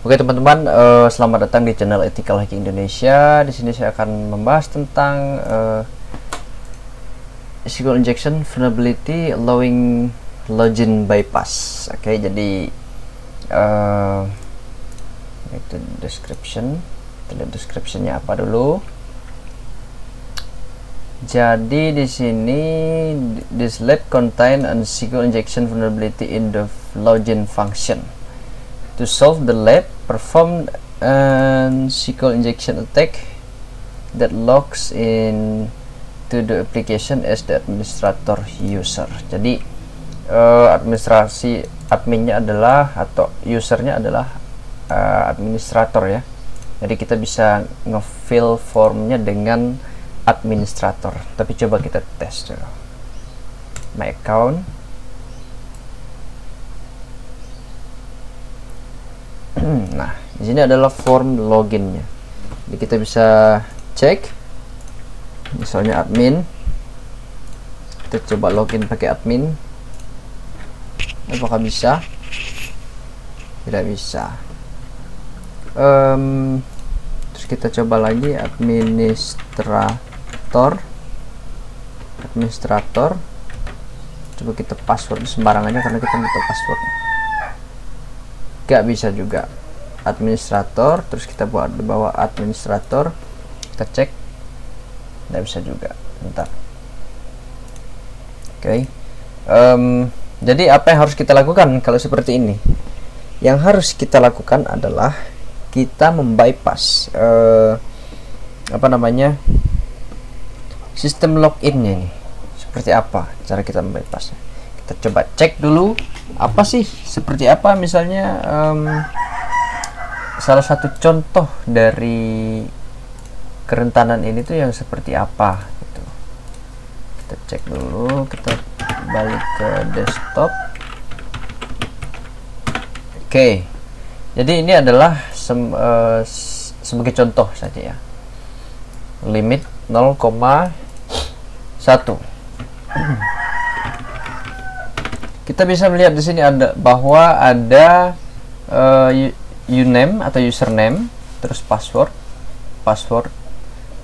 Oke teman-teman, selamat datang di channel Ethical Hacking Indonesia. Di sini saya akan membahas tentang SQL injection vulnerability allowing login bypass. Oke, jadi itu description. Kita lihat descriptionnya apa dulu. Jadi di sini this lab contain an SQL injection vulnerability in the login function. To solve the lab, perform an SQL injection attack that logs in to the application as the administrator user. Jadi administrasi adminnya adalah atau usernya adalah administrator ya. Jadi kita bisa ngefill formnya dengan administrator. Tapi coba kita tes dulu. My account. Nah, di sini adalah form loginnya. Jadi kita bisa cek, misalnya admin. Kita coba login pakai admin. Apakah bisa? Tidak bisa. Terus kita coba lagi administrator. Coba kita password sembarang aja karena kita butuh password. Gak bisa juga. Administrator, terus kita buat di bawah administrator, kita cek, nggak bisa juga. Bentar. Oke. Jadi apa yang harus kita lakukan kalau seperti ini? Yang harus kita lakukan adalah kita membypass sistem loginnya ini. Seperti apa cara kita membypassnya? Kita coba cek dulu apa sih, seperti apa misalnya salah satu contoh dari kerentanan ini tuh yang seperti apa gitu. Kita cek dulu, kita balik ke desktop. Oke, jadi ini adalah sebagai contoh saja ya, limit 0,1. Kita bisa melihat di sini ada bahwa ada uname atau username, terus password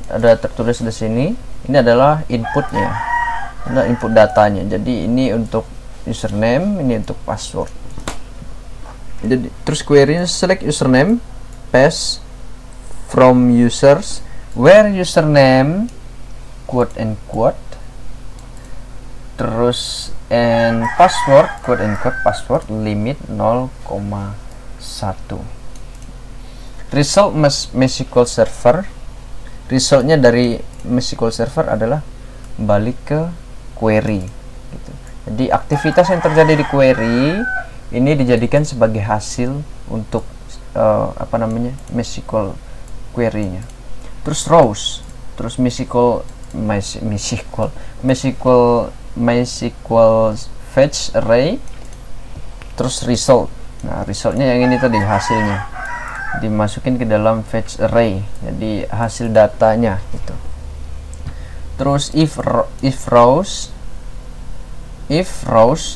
ada tertulis di sini. Ini adalah inputnya, adalah input datanya. Jadi ini untuk username, ini untuk password. Jadi terus query select username, paste from users where username quote and quote, terus and password quote and quote password limit 0,1. Result MySQL server, resultnya dari MySQL server adalah balik ke query gitu. Jadi aktivitas yang terjadi di query ini dijadikan sebagai hasil untuk MySQL query-nya. Terus rows, terus MySQL fetch array, terus result. Nah, resultnya yang ini tadi, hasilnya dimasukin ke dalam fetch array, jadi hasil datanya gitu. Terus if rows,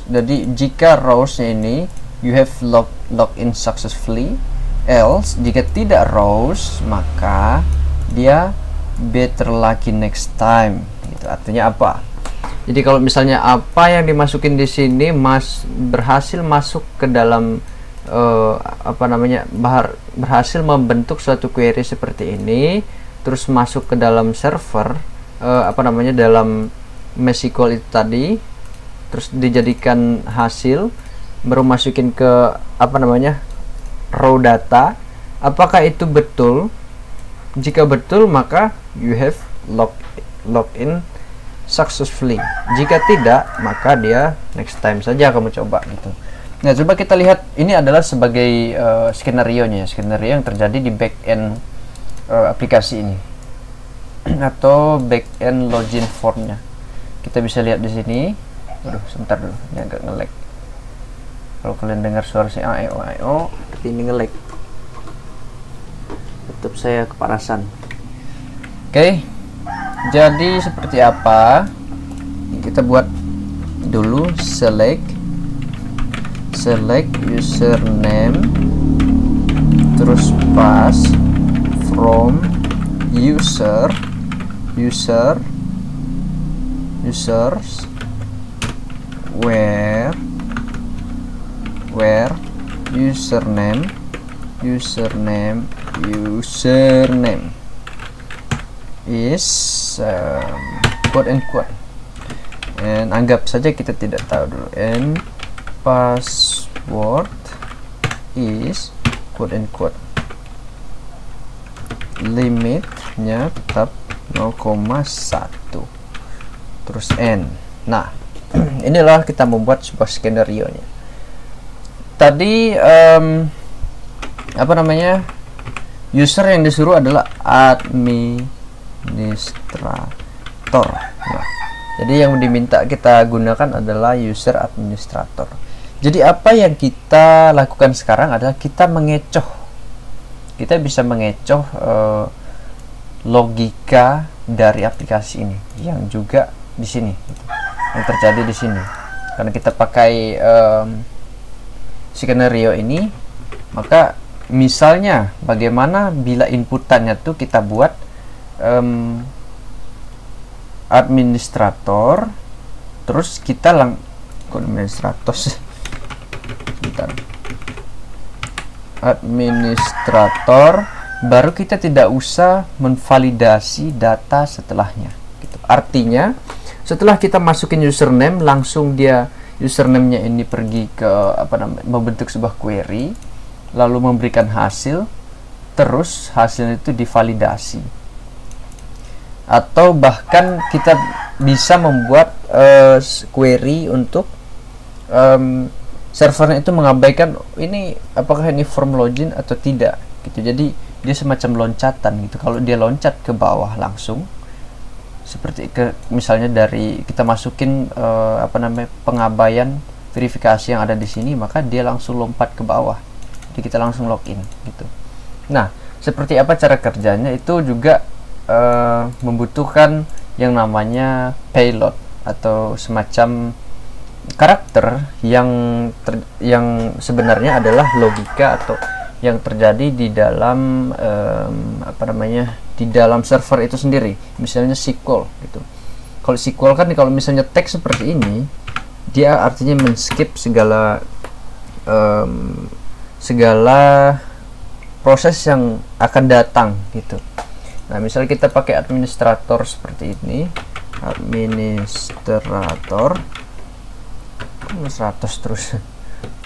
jadi jika rowsnya ini you have login successfully, else jika tidak rows maka dia better lucky next time gitu. Artinya apa? Jadi kalau misalnya apa yang dimasukin di sini berhasil masuk ke dalam berhasil membentuk suatu query seperti ini, terus masuk ke dalam server dalam MySQL itu tadi, terus dijadikan hasil, baru masukin ke raw data. Apakah itu betul? Jika betul maka you have login successfully. Jika tidak maka dia next time saja kamu coba gitu. Nah, coba kita lihat, ini adalah sebagai skenario yang terjadi di backend aplikasi ini atau backend login formnya. Kita bisa lihat di sini. Aduh, sebentar dulu, ini agak nge-lag. Kalau kalian dengar suara saya ayo, tapi ini nge-lag. Tetap saya kepanasan. Oke. Jadi seperti apa? Kita buat dulu select username terus pass from users where username is quote and quote, and anggap saja kita tidak tahu dulu, and password is quote and quote, limitnya tetap 0,1 terus n. Nah, inilah kita membuat sebuah skenario nya. Tadi apa namanya, user yang disuruh adalah administrator. Nah, jadi yang diminta kita gunakan adalah user administrator. Jadi apa yang kita lakukan sekarang adalah kita mengecoh. Kita bisa mengecoh logika dari aplikasi ini yang juga di sini, yang terjadi di sini. Karena kita pakai skenario ini, maka misalnya bagaimana bila inputannya tuh kita buat administrator, terus kita administrator, baru kita tidak usah menvalidasi data setelahnya gitu. Artinya setelah kita masukin username, langsung dia username-nya ini pergi ke membentuk sebuah query, lalu memberikan hasil, terus hasilnya itu divalidasi. Atau bahkan kita bisa membuat query untuk servernya itu mengabaikan ini apakah ini form login atau tidak gitu. Jadi dia semacam loncatan gitu. Kalau dia loncat ke bawah langsung, seperti misalnya dari kita masukin pengabaian verifikasi yang ada di sini, maka dia langsung lompat ke bawah. Jadi kita langsung login gitu. Nah, seperti apa cara kerjanya itu juga membutuhkan yang namanya payload atau semacam karakter yang sebenarnya adalah logika atau yang terjadi di dalam di dalam server itu sendiri. Misalnya SQL gitu. Kalau SQL kan kalau misalnya teks seperti ini, dia artinya men-skip segala proses yang akan datang gitu. Nah, misalnya kita pakai administrator seperti ini, administrator terus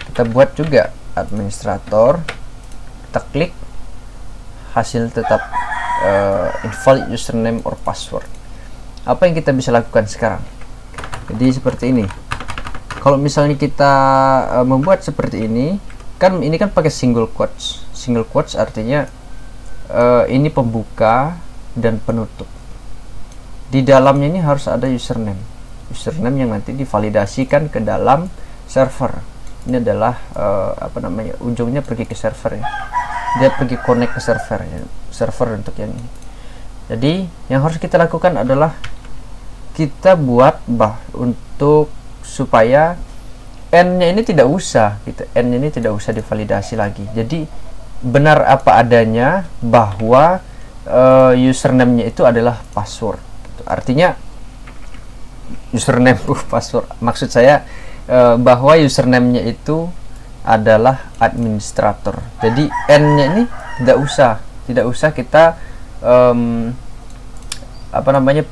kita buat juga administrator, kita klik, hasil tetap invalid username or password. Apa yang kita bisa lakukan sekarang? Jadi seperti ini. Kalau misalnya kita membuat seperti ini, kan ini kan pakai single quotes. Single quotes artinya ini pembuka dan penutup. Di dalamnya ini harus ada username yang nanti divalidasikan ke dalam server. Ini adalah ujungnya pergi ke server ya. Dia pergi connect ke server untuk yang ini. Jadi yang harus kita lakukan adalah kita buat untuk supaya n-nya ini tidak usah gitu. N-nya ini tidak usah divalidasi lagi. Jadi benar apa adanya bahwa username-nya itu adalah password gitu. Artinya username password, maksud saya bahwa username-nya itu adalah administrator. Jadi n-nya ini tidak usah kita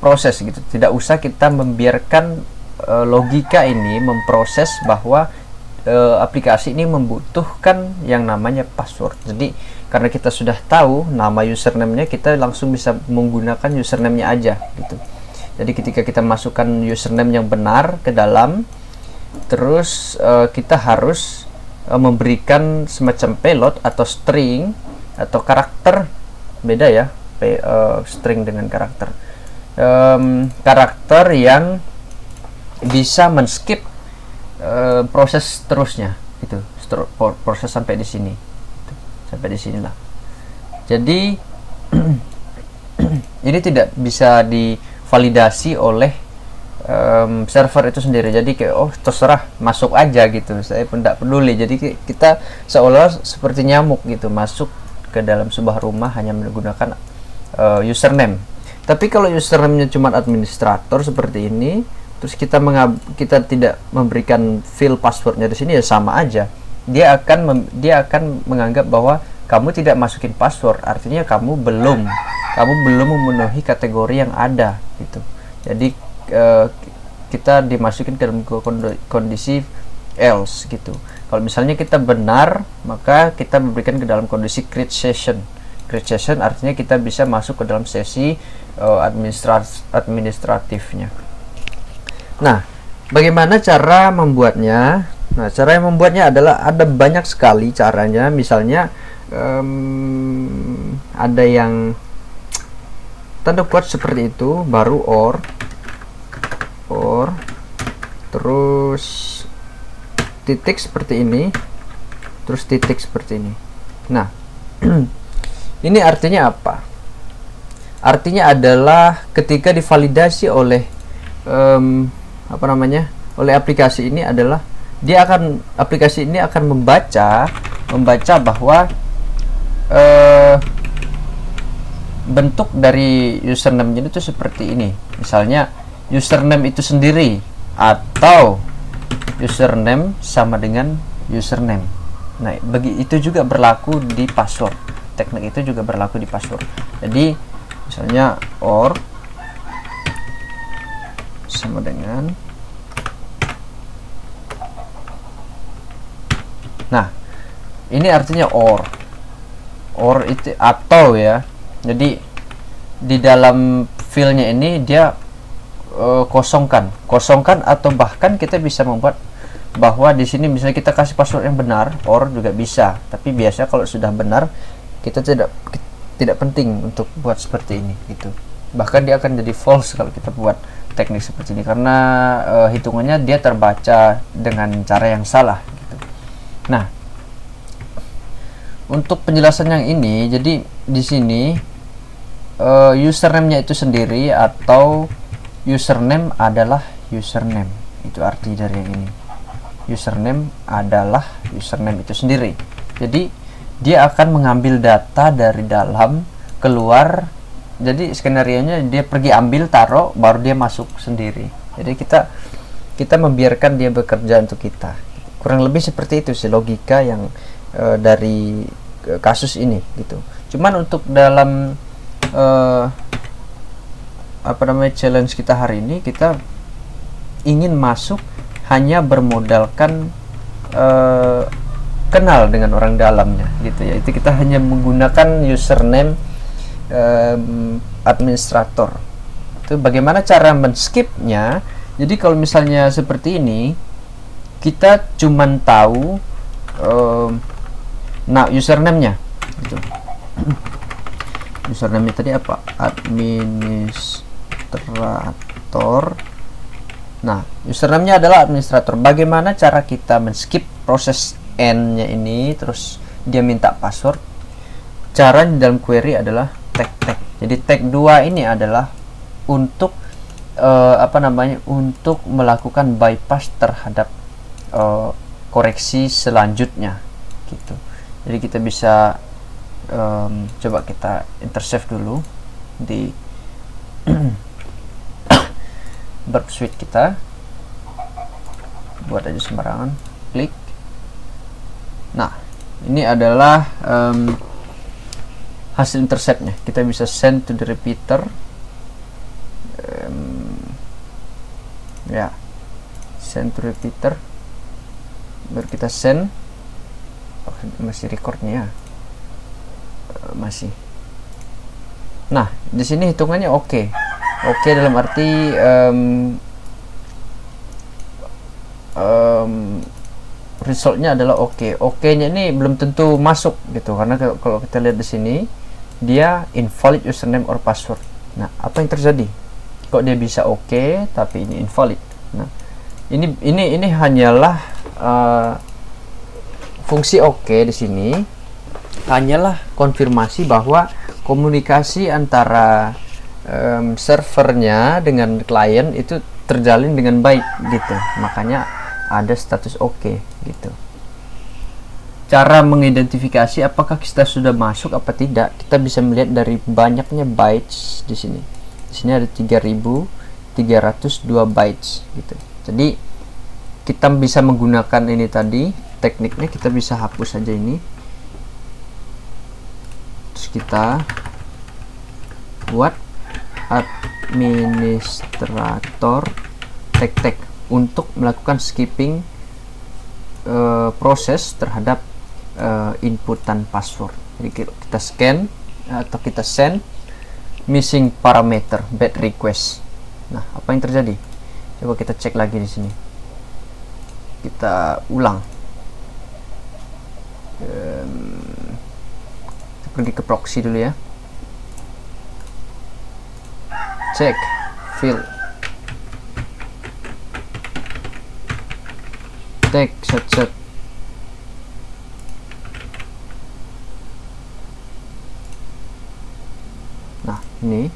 proses gitu. Tidak usah kita membiarkan logika ini memproses bahwa aplikasi ini membutuhkan yang namanya password. Jadi karena kita sudah tahu nama username-nya, kita langsung bisa menggunakan username-nya aja gitu. Jadi ketika kita masukkan username yang benar ke dalam, terus kita harus memberikan semacam payload atau string atau karakter, beda ya, string dengan karakter. Karakter yang bisa men-skip proses terusnya itu, proses sampai di sini gitu. Sampai di sinilah. Jadi ini tidak bisa divalidasi oleh server itu sendiri. Jadi kayak terserah masuk aja gitu, saya pun tidak peduli. Jadi kita seolah seperti nyamuk gitu, masuk ke dalam sebuah rumah hanya menggunakan username. Tapi kalau username-nya cuma administrator seperti ini, terus kita tidak memberikan field passwordnya di sini, ya sama aja. Dia akan menganggap bahwa kamu tidak masukin password, artinya kamu belum memenuhi kategori yang ada gitu. Jadi kita dimasukin ke dalam kondisi else gitu. Kalau misalnya kita benar, maka kita memberikan ke dalam kondisi create session. Create session artinya kita bisa masuk ke dalam sesi administratifnya. Nah, bagaimana cara membuatnya? Nah, cara yang membuatnya adalah ada banyak sekali caranya. Misalnya ada yang tanda quote seperti itu, baru or terus titik seperti ini, terus titik seperti ini. Nah, ini artinya apa? Artinya adalah ketika divalidasi oleh oleh aplikasi ini adalah aplikasi ini akan membaca bahwa bentuk dari username itu seperti ini. Misalnya username itu sendiri atau username sama dengan username. Nah, itu juga berlaku di password. Teknik itu juga berlaku di password. Jadi misalnya or sama dengan, nah ini artinya or itu atau ya. Jadi di dalam filenya ini dia kosongkan atau bahkan kita bisa membuat bahwa di sini misalnya kita kasih password yang benar, or juga bisa. Tapi biasa kalau sudah benar kita tidak penting untuk buat seperti ini gitu. Bahkan dia akan jadi false kalau kita buat teknik seperti ini karena hitungannya dia terbaca dengan cara yang salah gitu. Nah, untuk penjelasan yang ini, jadi di sini username-nya itu sendiri atau username adalah username, itu arti dari yang ini. Username adalah username itu sendiri. Jadi dia akan mengambil data dari dalam, keluar. Jadi skenarionya dia pergi ambil, taruh, baru dia masuk sendiri. Jadi kita membiarkan dia bekerja untuk kita. Kurang lebih seperti itu sih logika yang dari kasus ini gitu. Cuman untuk dalam challenge kita hari ini, kita ingin masuk hanya bermodalkan kenal dengan orang dalamnya gitu ya. Itu kita hanya menggunakan username administrator. Itu bagaimana cara men-skipnya. Jadi kalau misalnya seperti ini, kita cuman tahu nah username-nya gitu. Username-nya tadi apa? Administrator. Nah, username-nya adalah administrator. Bagaimana cara kita men-skip proses N-nya ini, terus dia minta password? Cara di dalam query adalah tag. Jadi tag 2 ini adalah untuk untuk melakukan bypass terhadap koreksi selanjutnya gitu. Jadi kita bisa coba kita intercept dulu di Burp Suite kita, buat aja sembarangan, klik. Nah, ini adalah hasil interceptnya. Kita bisa send to the repeater, ya, send to repeater, baru kita send. Masih recordnya ya, masih. Nah, di sini hitungannya oke dalam arti resultnya adalah oke-nya ini belum tentu masuk gitu, karena kalau kita lihat di sini dia invalid username or password. Nah, apa yang terjadi kok dia bisa oke tapi ini invalid? Nah, ini hanyalah fungsi oke di sini hanyalah konfirmasi bahwa komunikasi antara servernya dengan klien itu terjalin dengan baik gitu. Makanya ada status oke gitu. cara mengidentifikasi apakah kita sudah masuk apa tidak, kita bisa melihat dari banyaknya bytes di sini. Di sini ada 3.302 bytes gitu. Jadi kita bisa menggunakan ini tadi tekniknya, kita bisa hapus saja ini. Terus kita buat administrator tag untuk melakukan skipping proses terhadap inputan password. Jadi kita scan atau kita send missing parameter bad request. Nah, apa yang terjadi? Coba kita cek lagi di sini. Kita ulang. Kita pergi ke proxy dulu ya. Cek field tag set. Nah, ini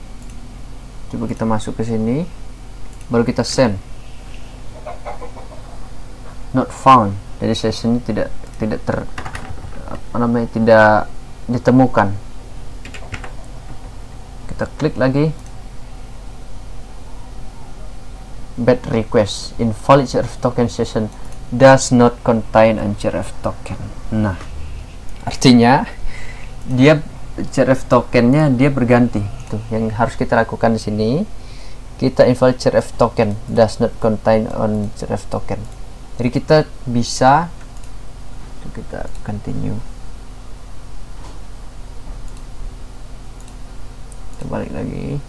coba kita masuk ke sini, baru kita send. Not found. Jadi session ini tidak tidak ditemukan. Kita klik lagi. Bad request, invalid CRF token session does not contain an CRF token. Nah, artinya dia CRF tokennya dia berganti. Tuh yang harus kita lakukan di sini. Kita invalid CRF token does not contain on CRF token. Jadi kita bisa, kita continue. Kita balik lagi.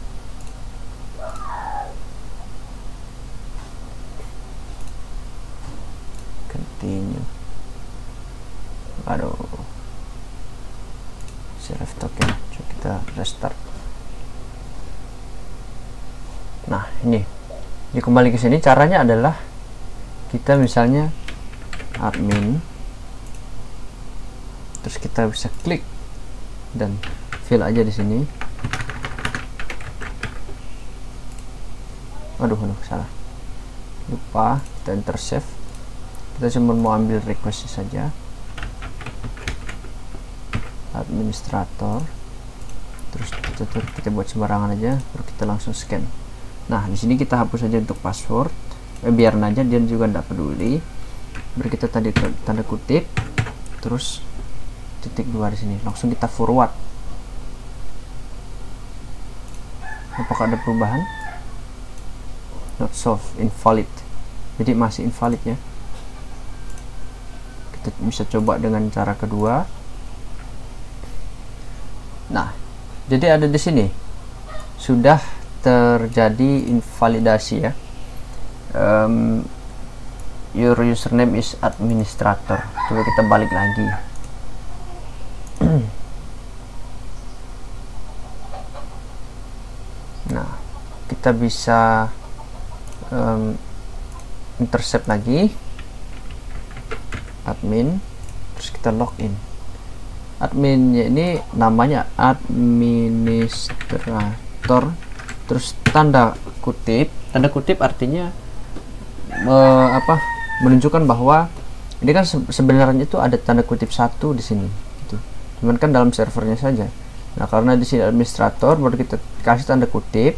Continue. Aduh, CRF token. Coba kita restart. Nah, ini kembali ke sini. Caranya adalah kita misalnya admin, terus kita bisa klik dan fill aja di sini. Aduh, salah, lupa. Kita enter save. Kita cuma mau ambil request saja, administrator, terus kita buat sembarangan aja, terus kita langsung scan. Nah, di sini kita hapus saja untuk password, biarin aja, dia juga tidak peduli. Beri kita tadi tanda kutip, terus titik 2 di sini, langsung kita forward. Apakah ada perubahan? Not solved, invalid. Jadi masih invalid ya. Kita bisa coba dengan cara kedua. Nah, jadi ada di sini sudah terjadi invalidasi ya. Your username is administrator. Coba kita balik lagi. Nah, kita bisa intercept lagi admin, terus kita login. Adminnya ini namanya administrator, terus tanda kutip artinya menunjukkan bahwa ini kan sebenarnya itu ada tanda kutip 1 di sini gitu. Cuman kan dalam servernya saja. Nah, karena di sini administrator, baru kita kasih tanda kutip,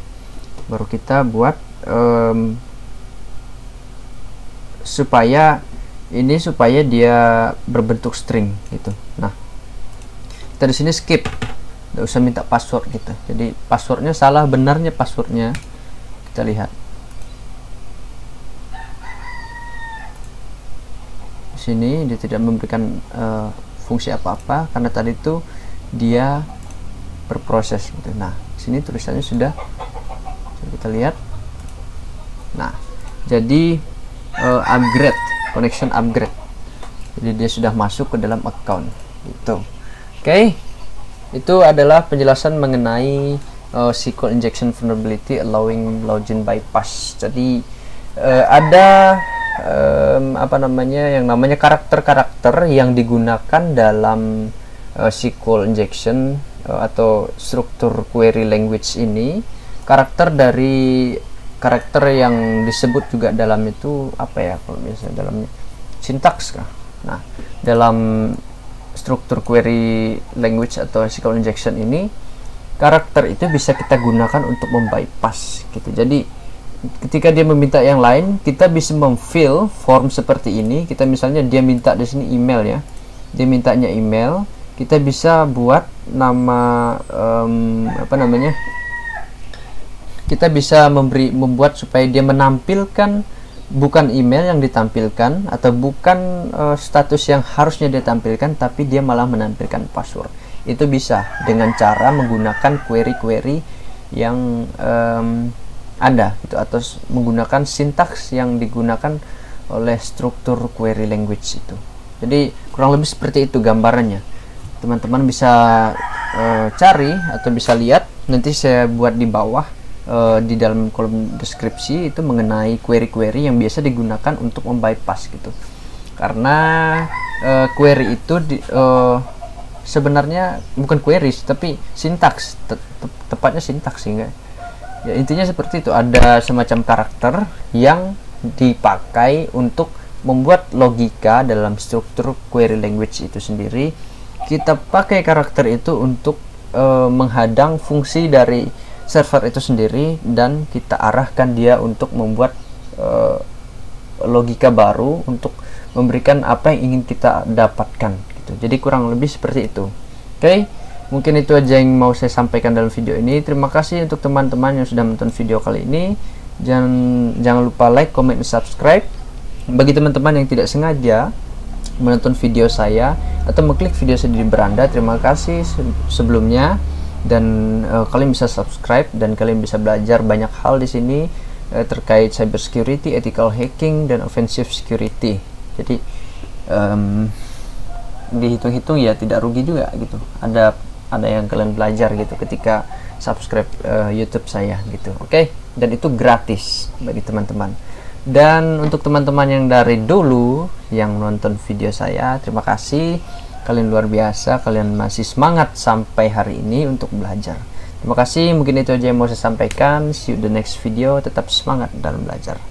baru kita buat supaya dia berbentuk string gitu. Nah, kita di sini skip, nggak usah minta password gitu. Jadi passwordnya salah, benarnya passwordnya kita lihat di sini. Dia tidak memberikan fungsi apa-apa karena tadi itu dia berproses gitu. Nah, sini tulisannya sudah, kita lihat. Nah, jadi upgrade, connection upgrade, jadi dia sudah masuk ke dalam account gitu. Oke, itu adalah penjelasan mengenai SQL injection vulnerability allowing login bypass. Jadi ada yang namanya karakter-karakter yang digunakan dalam SQL injection atau struktur query language ini. Karakter yang disebut juga dalam itu apa ya, kalau biasanya dalam sintaks kah? Nah, dalam struktur query language atau SQL injection ini, karakter itu bisa kita gunakan untuk membypass gitu. Jadi ketika dia meminta yang lain, kita bisa memfill form seperti ini. Kita misalnya dia minta di sini email ya, dia mintanya email, kita bisa buat nama apa namanya, kita bisa membuat supaya dia menampilkan bukan email yang ditampilkan atau bukan status yang harusnya dia tampilkan, tapi dia malah menampilkan password. Itu bisa dengan cara menggunakan query-query yang ada gitu, atau menggunakan sintaks yang digunakan oleh struktur query language itu. Jadi kurang lebih seperti itu gambarannya. Teman-teman bisa cari atau bisa lihat, nanti saya buat di bawah di dalam kolom deskripsi itu mengenai query-query yang biasa digunakan untuk membypass gitu. Karena query itu sebenarnya bukan query tapi sintaks, tepatnya sintaks sehingga ya intinya seperti itu. Ada semacam karakter yang dipakai untuk membuat logika dalam struktur query language itu sendiri. Kita pakai karakter itu untuk menghadang fungsi dari server itu sendiri, dan kita arahkan dia untuk membuat logika baru untuk memberikan apa yang ingin kita dapatkan gitu. Jadi kurang lebih seperti itu. Oke, mungkin itu aja yang mau saya sampaikan dalam video ini. Terima kasih untuk teman-teman yang sudah menonton video kali ini. Jangan lupa like, comment, dan subscribe. Bagi teman-teman yang tidak sengaja menonton video saya atau mengklik video saya di beranda, terima kasih sebelumnya. Dan kalian bisa subscribe dan kalian bisa belajar banyak hal di sini terkait cyber security, ethical hacking, dan offensive security. Jadi dihitung-hitung ya tidak rugi juga gitu. Ada yang kalian belajar gitu ketika subscribe YouTube saya gitu. Oke, dan itu gratis bagi teman-teman. Dan untuk teman-teman yang dari dulu yang nonton video saya, terima kasih. Kalian luar biasa, kalian masih semangat sampai hari ini untuk belajar. Terima kasih, mungkin itu aja yang mau saya sampaikan. See you the next video, tetap semangat dalam belajar.